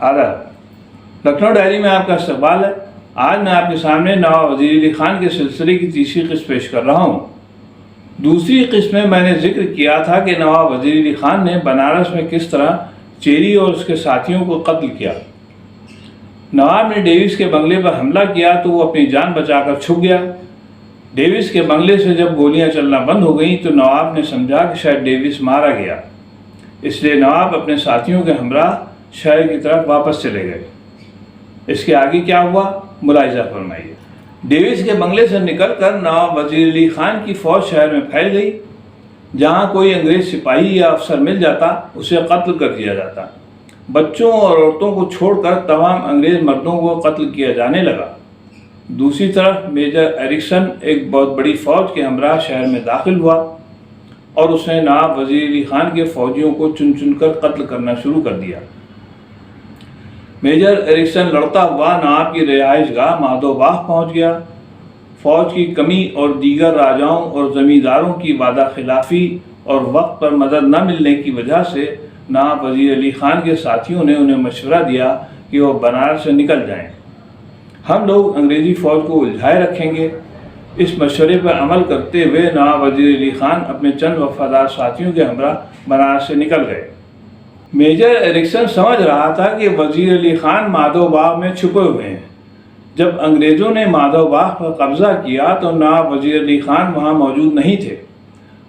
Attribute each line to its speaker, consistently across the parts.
Speaker 1: آداب، لکھنؤ ڈائری میں آپ کا استقبال ہے۔ آج میں آپ کے سامنے نواب وزیر علی خان کے سلسلے کی تیسری قسط پیش کر رہا ہوں۔ دوسری قسط میں نے ذکر کیا تھا کہ نواب وزیر علی خان نے بنارس میں کس طرح چیری اور اس کے ساتھیوں کو قتل کیا۔ نواب نے ڈیوس کے بنگلے پر حملہ کیا تو وہ اپنی جان بچا کر چھپ گیا۔ ڈیوس کے بنگلے سے جب گولیاں چلنا بند ہو گئیں تو نواب نے سمجھا کہ شاید ڈیوس مارا گیا، اس لیے نواب اپنے ساتھیوں کے ہمراہ شہر کی طرف واپس چلے گئے۔ اس کے آگے کیا ہوا، ملاحظہ فرمائیے۔ ڈیوس کے بنگلے سے نکل کر نواب وزیر علی خان کی فوج شہر میں پھیل گئی۔ جہاں کوئی انگریز سپاہی یا افسر مل جاتا اسے قتل کر دیا جاتا۔ بچوں اور عورتوں کو چھوڑ کر تمام انگریز مردوں کو قتل کیا جانے لگا۔ دوسری طرف میجر ایرکسن ایک بہت بڑی فوج کے ہمراہ شہر میں داخل ہوا اور اس نے نواب وزیر علی خان کے فوجیوں کو چن چن کر قتل کرنا شروع کر دیا۔ میجر ایرکسن لڑتا ہوا نواب کی رہائش گاہ مادھو باغ پہنچ گیا۔ فوج کی کمی اور دیگر راجاؤں اور زمینداروں کی وعدہ خلافی اور وقت پر مدد نہ ملنے کی وجہ سے نواب وزیر علی خان کے ساتھیوں نے انہیں مشورہ دیا کہ وہ بنارس سے نکل جائیں۔ ہم لوگ انگریزی فوج کو الجھائے رکھیں گے۔ اس مشورے پر عمل کرتے ہوئے نواب وزیر علی خان اپنے چند وفادار ساتھیوں کے ہمراہ بنارس سے نکل گئے۔ میجر ایرکسن سمجھ رہا تھا کہ وزیر علی خان مادھو باغ میں چھپے ہوئے ہیں۔ جب انگریزوں نے مادھو باغ پر قبضہ کیا تو نواب وزیر علی خان وہاں موجود نہیں تھے۔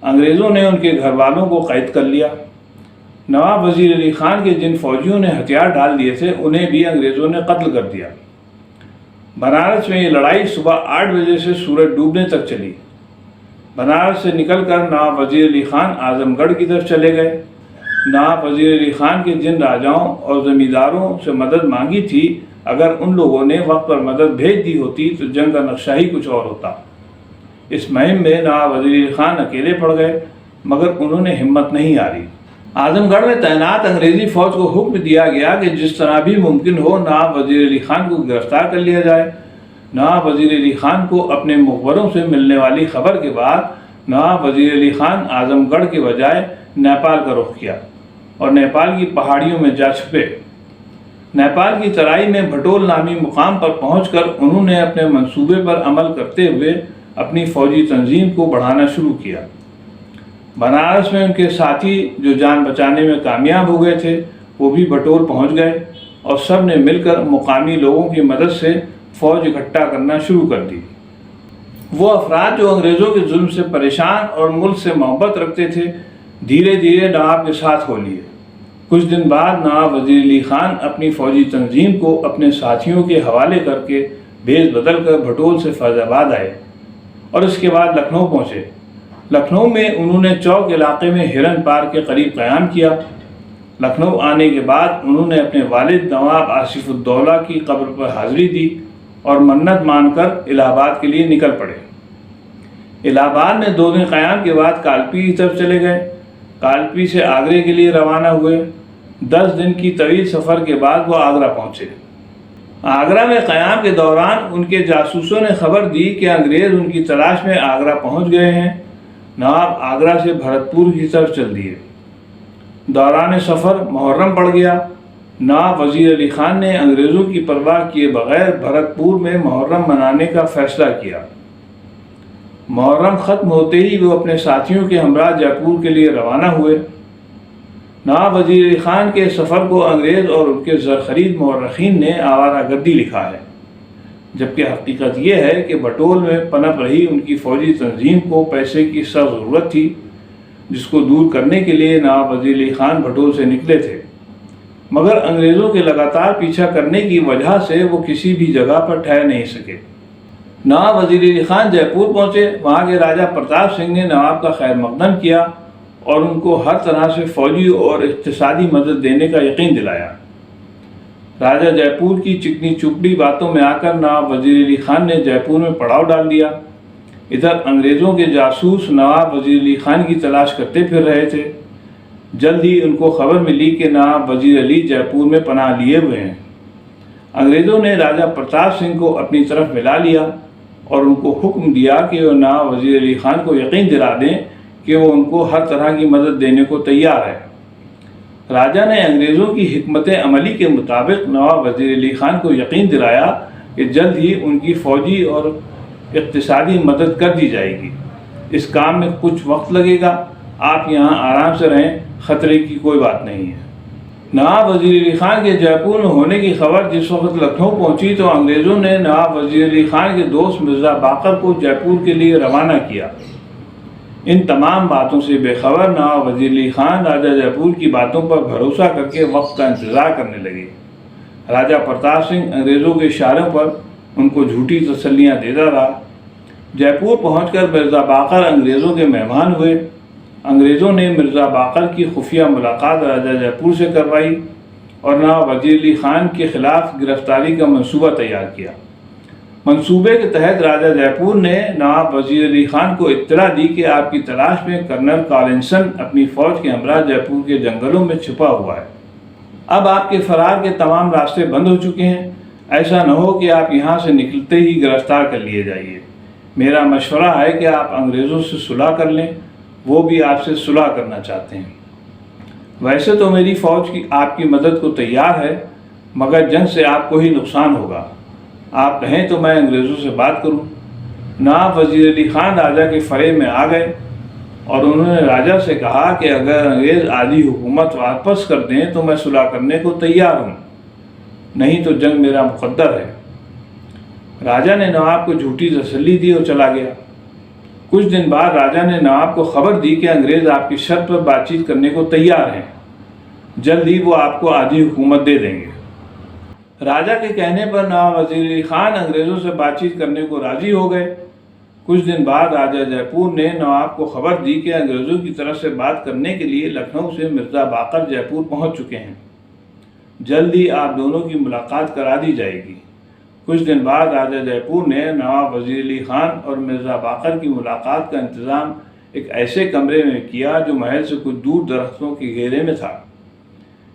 Speaker 1: انگریزوں نے ان کے گھر والوں کو قید کر لیا۔ نواب وزیر علی خان کے جن فوجیوں نے ہتھیار ڈال دیے تھے انہیں بھی انگریزوں نے قتل کر دیا۔ بنارس میں یہ لڑائی صبح 8 بجے سے سورج ڈوبنے تک چلی۔ بنارس سے نکل کر نواب وزیر علی خان اعظم گڑھ کی طرف چلے گئے۔ نواب وزیر علی خان کے جن راجاؤں اور زمینداروں سے مدد مانگی تھی، اگر ان لوگوں نے وقت پر مدد بھیج دی ہوتی تو جنگ کا نقشہ ہی کچھ اور ہوتا۔ اس مہم میں نواب وزیر علی خان اکیلے پڑ گئے، مگر انہوں نے ہمت نہیں ہاری۔ اعظم گڑھ میں تعینات انگریزی فوج کو حکم دیا گیا کہ جس طرح بھی ممکن ہو نواب وزیر علی خان کو گرفتار کر لیا جائے۔ نواب وزیر علی خان کو اپنے مخبروں سے ملنے والی خبر کے بعد نواب وزیر علی خان اعظم گڑھ کے بجائے نیپال کا رخ کیا اور نیپال کی پہاڑیوں میں جا چھپے۔ نیپال کی ترائی میں بھٹول نامی مقام پر پہنچ کر انہوں نے اپنے منصوبے پر عمل کرتے ہوئے اپنی فوجی تنظیم کو بڑھانا شروع کیا۔ بنارس میں ان کے ساتھی جو جان بچانے میں کامیاب ہو گئے تھے وہ بھی بھٹول پہنچ گئے اور سب نے مل کر مقامی لوگوں کی مدد سے فوج اکٹھا کرنا شروع کر دی۔ وہ افراد جو انگریزوں کے ظلم سے پریشان اور ملک سے محبت رکھتے تھے دھیرے دھیرے نواب کے ساتھ ہو لیے۔ کچھ دن بعد نواب وزیر علی خان اپنی فوجی تنظیم کو اپنے ساتھیوں کے حوالے کر کے بھیس بدل کر بھٹول سے فیض آباد آئے اور اس کے بعد لکھنؤ پہنچے۔ لکھنؤ میں انہوں نے چوک علاقے میں ہرن پارک کے قریب قیام کیا۔ لکھنؤ آنے کے بعد انہوں نے اپنے والد نواب آصف الدولہ کی قبر پر حاضری دی اور منت مان کر الہ آباد کے لیے نکل پڑے۔ الہ آباد میں 2 دن قیام کے بعد کالپی کی طرف چلے گئے۔ کالپی سے آگرے کے لیے روانہ ہوئے۔ 10 دن کی طویل سفر کے بعد وہ آگرہ پہنچے۔ آگرہ میں قیام کے دوران ان کے جاسوسوں نے خبر دی کہ انگریز ان کی تلاش میں آگرہ پہنچ گئے ہیں۔ نواب آگرہ سے بھرتپور کی طرف چل دیے۔ دوران سفر محرم پڑ گیا۔ نواب وزیر علی خان نے انگریزوں کی پرواہ کیے بغیر بھرتپور میں محرم منانے کا فیصلہ کیا۔ محرم ختم ہوتے ہی وہ اپنے ساتھیوں کے ہمراہ جے پور کے لیے روانہ ہوئے۔ نواب وزیر علی خان کے سفر کو انگریز اور ان کے زرخرید مورخین نے آوارہ گردی لکھا ہے، جبکہ حقیقت یہ ہے کہ بھٹول میں پنپ رہی ان کی فوجی تنظیم کو پیسے کی سخت ضرورت تھی، جس کو دور کرنے کے لیے نواب وزیر علی خان بھٹول سے نکلے تھے، مگر انگریزوں کے لگاتار پیچھا کرنے کی وجہ سے وہ کسی بھی جگہ پر ٹھہر نہیں سکے۔ نواب وزیر علی خان جے پور پہنچے۔ وہاں کے راجہ پرتاپ سنگھ نے نواب کا خیر مقدم کیا اور ان کو ہر طرح سے فوجی اور اقتصادی مدد دینے کا یقین دلایا۔ راجہ جے پور کی چکنی چپڑی باتوں میں آ کر نواب وزیر علی خان نے جے پور میں پڑاؤ ڈال دیا۔ ادھر انگریزوں کے جاسوس نواب وزیر علی خان کی تلاش کرتے پھر رہے تھے۔ جلد ہی ان کو خبر ملی کہ نواب وزیر علی جے پور میں پناہ لیے ہوئے ہیں۔ انگریزوں نے راجہ پرتاپ سنگھ کو اپنی طرف ملا لیا اور ان کو حکم دیا کہ وہ نواب وزیر علی خان کو یقین دلا دیں کہ وہ ان کو ہر طرح کی مدد دینے کو تیار ہے۔ راجا نے انگریزوں کی حکمت عملی کے مطابق نواب وزیر علی خان کو یقین دلایا کہ جلد ہی ان کی فوجی اور اقتصادی مدد کر دی جائے گی۔ اس کام میں کچھ وقت لگے گا، آپ یہاں آرام سے رہیں، خطرے کی کوئی بات نہیں ہے۔ نواب وزیر علی خان کے جے پور میں ہونے کی خبر جس وقت لکھنؤ پہنچی تو انگریزوں نے نواب وزیر علی خان کے دوست مرزا باقر کو جے پور کے لیے روانہ کیا۔ ان تمام باتوں سے بے خبر نواب وزیر علی خان راجہ جے پور کی باتوں پر بھروسہ کر کے وقت کا انتظار کرنے لگے۔ راجہ پرتاپ سنگھ انگریزوں کے اشاروں پر ان کو جھوٹی تسلیاں دیتا رہا۔ جے پور پہنچ کر مرزا باقر انگریزوں کے مہمان ہوئے۔ انگریزوں نے مرزا باقر کی خفیہ ملاقات راجہ جے پور سے کروائی اور نواب وزیر علی خان کے خلاف گرفتاری کا منصوبہ تیار کیا۔ منصوبے کے تحت راجہ جے پور نے نواب وزیر علی خان کو اطلاع دی کہ آپ کی تلاش میں کرنل کالنسن اپنی فوج کے ہمراہ جے پور کے جنگلوں میں چھپا ہوا ہے۔ اب آپ کے فرار کے تمام راستے بند ہو چکے ہیں، ایسا نہ ہو کہ آپ یہاں سے نکلتے ہی گرفتار کر لیے جائیے۔ میرا مشورہ ہے کہ آپ انگریزوں سے صلح کر لیں، وہ بھی آپ سے صلح کرنا چاہتے ہیں۔ ویسے تو میری فوج کی آپ کی مدد کو تیار ہے، مگر جنگ سے آپ کو ہی نقصان ہوگا۔ آپ کہیں تو میں انگریزوں سے بات کروں۔ نواب وزیر علی خان راجہ کے فریب میں آ گئے اور انہوں نے راجہ سے کہا کہ اگر انگریز آدھی حکومت واپس کر دیں تو میں صلح کرنے کو تیار ہوں، نہیں تو جنگ میرا مقدر ہے۔ راجہ نے نواب کو جھوٹی تسلی دی اور چلا گیا۔ کچھ دن بعد راجہ نے نواب کو خبر دی کہ انگریز آپ کی شرط پر بات چیت کرنے کو تیار ہیں، جلد ہی وہ آپ کو آدھی حکومت دے دیں گے۔ راجہ کے کہنے پر نواب وزیر علی خان انگریزوں سے بات چیت کرنے کو راضی ہو گئے۔ کچھ دن بعد راجہ جے پور نے نواب کو خبر دی کہ انگریزوں کی طرف سے بات کرنے کے لیے لکھنؤ سے مرزا باقر جے پور پہنچ چکے ہیں، جلد ہی آپ دونوں کی ملاقات کرا دی جائے گی۔ کچھ دن بعد راجہ جے پور نے نواب وزیر علی خان اور مرزا باقر کی ملاقات کا انتظام ایک ایسے کمرے میں کیا جو محل سے کچھ دور درختوں کے گھیرے میں تھا،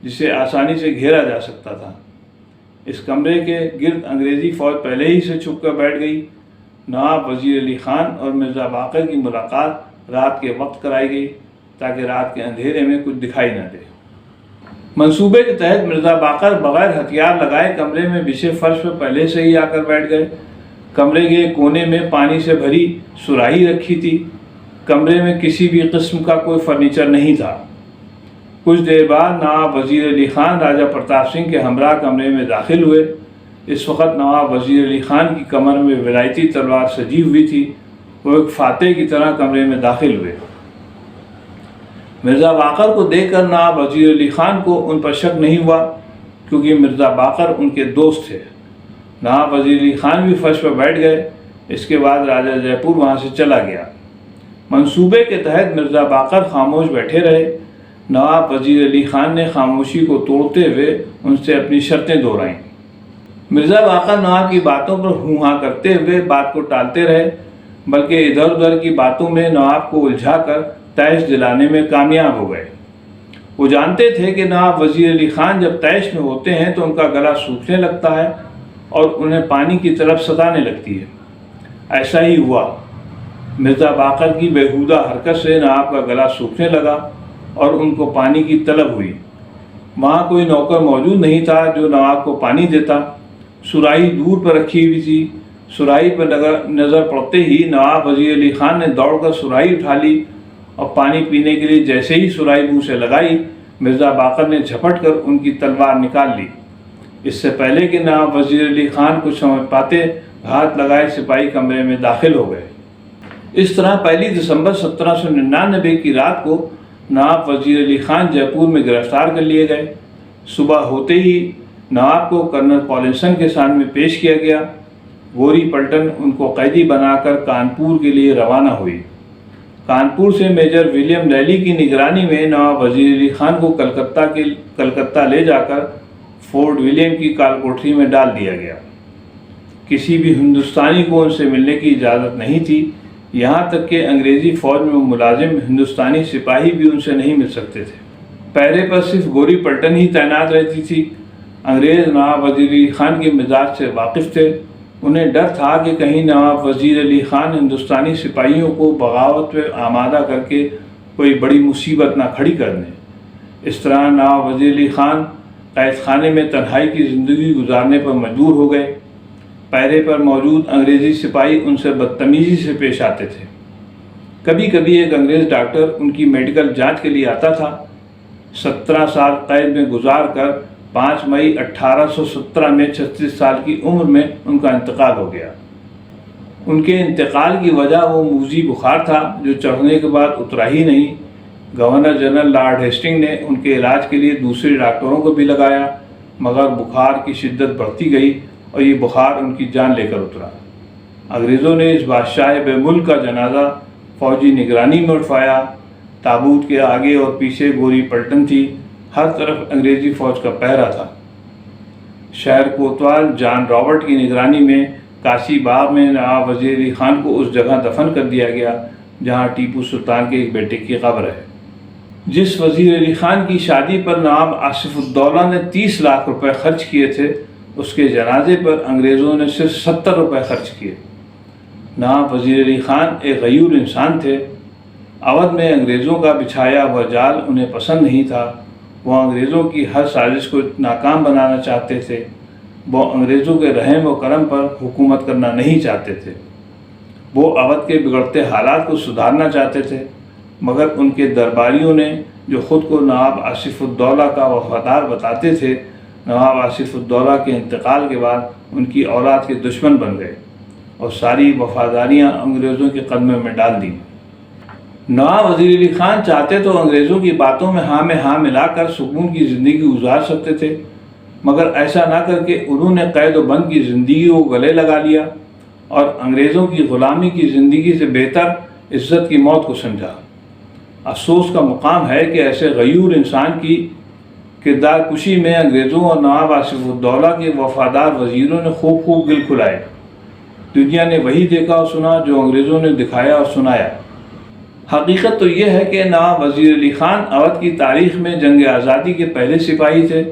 Speaker 1: جسے آسانی سے گھیرا جا سکتا تھا۔ اس کمرے کے گرد انگریزی فوج پہلے ہی سے چھپ کر بیٹھ گئی۔ نواب وزیر علی خان اور مرزا باقر کی ملاقات رات کے وقت کرائی گئی تاکہ رات کے اندھیرے میں کچھ دکھائی نہ دے۔ منصوبے کے تحت مرزا باقر بغیر ہتھیار لگائے کمرے میں بچھے فرش پر پہلے سے ہی آ کر بیٹھ گئے۔ کمرے کے کونے میں پانی سے بھری سراہی رکھی تھی۔ کمرے میں کسی بھی قسم کا کوئی فرنیچر نہیں تھا۔ کچھ دیر بعد نواب وزیر علی خان راجہ پرتاپ سنگھ کے ہمراہ کمرے میں داخل ہوئے۔ اس وقت نواب وزیر علی خان کی کمر میں ولایتی تلوار سجی ہوئی تھی۔ وہ ایک فاتح کی طرح کمرے میں داخل ہوئے۔ مرزا باقر کو دیکھ کر نواب وزیر علی خان کو ان پر شک نہیں ہوا، کیونکہ مرزا باقر ان کے دوست تھے۔ نواب وزیر علی خان بھی فرش پر بیٹھ گئے۔ اس کے بعد راجہ جے پور وہاں سے چلا گیا۔ منصوبے کے تحت مرزا باقر خاموش بیٹھے رہے۔ نواب وزیر علی خان نے خاموشی کو توڑتے ہوئے ان سے اپنی شرطیں دہرائیں۔ مرزا باقر نواب کی باتوں پر ہوں ہاں کرتے ہوئے بات کو ٹالتے رہے، بلکہ ادھر ادھر کی باتوں میں نواب کو الجھا کر طیش دلانے میں کامیاب ہو گئے۔ وہ جانتے تھے کہ نواب وزیر علی خان جب طیش میں ہوتے ہیں تو ان کا گلا سوکھنے لگتا ہے اور انہیں پانی کی طرف ستانے لگتی ہے۔ ایسا ہی ہوا۔ مرزا باقر کی بیہودہ حرکت سے نواب کا گلا سوکھنے لگا اور ان کو پانی کی طلب ہوئی۔ وہاں کوئی نوکر موجود نہیں تھا جو نواب کو پانی دیتا۔ سراہی دور پر رکھی ہوئی تھی۔ سراہی پر نظر پڑتے ہی نواب وزیر علی خان نے دوڑ کر سراہی اٹھا لی اور پانی پینے کے لیے جیسے ہی سراہی منہ سے لگائی، مرزا باقر نے جھپٹ کر ان کی تلوار نکال لی۔ اس سے پہلے کہ نواب وزیر علی خان کچھ سمجھ پاتے، ہاتھ لگائے سپاہی کمرے میں داخل ہو گئے۔ اس طرح 1 دسمبر 1799 کی رات کو نواب وزیر علی خان جے پور میں گرفتار کر لیے گئے۔ صبح ہوتے ہی نواب کو کرنل کالنسن کے سامنے پیش کیا گیا۔ گوری پلٹن ان کو قیدی بنا کر کانپور کے لیے روانہ ہوئی۔ کانپور سے میجر ولیم لیلی کی نگرانی میں نواب وزیر علی خان کو کلکتہ لے جا کر فورٹ ولیم کی کال کوٹری میں ڈال دیا گیا۔ کسی بھی ہندوستانی کو ان سے ملنے کی اجازت نہیں تھی، یہاں تک کہ انگریزی فوج میں ملازم ہندوستانی سپاہی بھی ان سے نہیں مل سکتے تھے۔ پہرے پر صرف گوری پلٹن ہی تعینات رہتی تھی۔ انگریز نواب وزیر علی خان کے مزاج سے واقف تھے۔ انہیں ڈر تھا کہ کہیں نواب وزیر علی خان ہندوستانی سپاہیوں کو بغاوت پہ آمادہ کر کے کوئی بڑی مصیبت نہ کھڑی کر دیں۔ اس طرح نواب وزیر علی خان قید خانے میں تنہائی کی زندگی گزارنے پر مجبور ہو گئے۔ پہرے پر موجود انگریزی سپاہی ان سے بدتمیزی سے پیش آتے تھے۔ کبھی کبھی ایک انگریز ڈاکٹر ان کی میڈیکل جانچ کے لیے آتا تھا۔ 17 سال قید میں گزار کر 5 مئی 1817 میں 36 سال کی عمر میں ان کا انتقال ہو گیا۔ ان کے انتقال کی وجہ وہ موذی بخار تھا جو چڑھنے کے بعد اترا ہی نہیں۔ گورنر جنرل لارڈ ہیسٹنگ نے ان کے علاج کے لیے دوسرے ڈاکٹروں کو بھی لگایا، مگر بخار کی شدت بڑھتی گئی اور یہ بخار ان کی جان لے کر اترا۔ انگریزوں نے اس بادشاہ بے ملک کا جنازہ فوجی نگرانی میں اٹھوایا۔ تابوت کے آگے اور پیچھے گوری پلٹن تھی، ہر طرف انگریزی فوج کا پہرا تھا۔ شہر کوتوال جان رابرٹ کی نگرانی میں کاشی باغ میں نواب وزیر علی خان کو اس جگہ دفن کر دیا گیا جہاں ٹیپو سلطان کے ایک بیٹے کی قبر ہے۔ جس وزیر علی خان کی شادی پر نواب آصف الدولہ نے 30 لاکھ روپے خرچ کیے تھے، اس کے جنازے پر انگریزوں نے صرف 70 روپے خرچ کیے۔ نواب وزیر علی خان ایک غیور انسان تھے۔ اودھ میں انگریزوں کا بچھایا ہوا جال انہیں پسند نہیں تھا۔ وہ انگریزوں کی ہر سازش کو ناکام بنانا چاہتے تھے۔ وہ انگریزوں کے رحم و کرم پر حکومت کرنا نہیں چاہتے تھے۔ وہ اودھ کے بگڑتے حالات کو سدھارنا چاہتے تھے، مگر ان کے درباریوں نے جو خود کو نواب آصف الدولہ کا وفادار بتاتے تھے، نواب آصف الدولہ کے انتقال کے بعد ان کی اولاد کے دشمن بن گئے اور ساری وفاداریاں انگریزوں کے قدمے میں ڈال دیں۔ نواب وزیر علی خان چاہتے تو انگریزوں کی باتوں میں ہاں ملا کر سکون کی زندگی گزار سکتے تھے، مگر ایسا نہ کر کے انہوں نے قید و بند کی زندگی کو گلے لگا لیا اور انگریزوں کی غلامی کی زندگی سے بہتر عزت کی موت کو سمجھا۔ افسوس کا مقام ہے کہ ایسے غیور انسان کی کردار کشی میں انگریزوں اور نواب آصف الدولہ کے وفادار وزیروں نے خوب گل کھلائے۔ دنیا نے وہی دیکھا اور سنا جو انگریزوں نے دکھایا اور سنایا۔ حقیقت تو یہ ہے کہ نواب وزیر علی خان اودھ کی تاریخ میں جنگ آزادی کے پہلے سپاہی تھے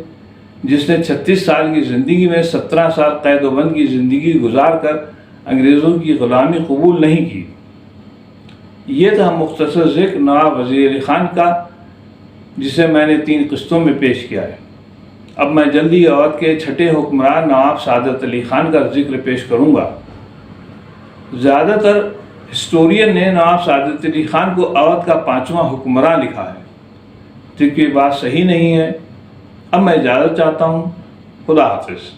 Speaker 1: جس نے 36 سال کی زندگی میں 17 سال قید و بند کی زندگی گزار کر انگریزوں کی غلامی قبول نہیں کی۔ یہ تھا مختصر ذکر نواب وزیر علی خان کا، جسے میں نے 3 قسطوں میں پیش کیا ہے۔ اب میں جلدی اودھ کے چھٹے حکمران نواب سعادت علی خان کا ذکر پیش کروں گا۔ زیادہ تر ہسٹورین نے نواب سعادت علی خان کو اودھ کا 5واں حکمراں لکھا ہے، جبکہ یہ بات صحیح نہیں ہے۔ اب میں اجازت چاہتا ہوں۔ خدا حافظ۔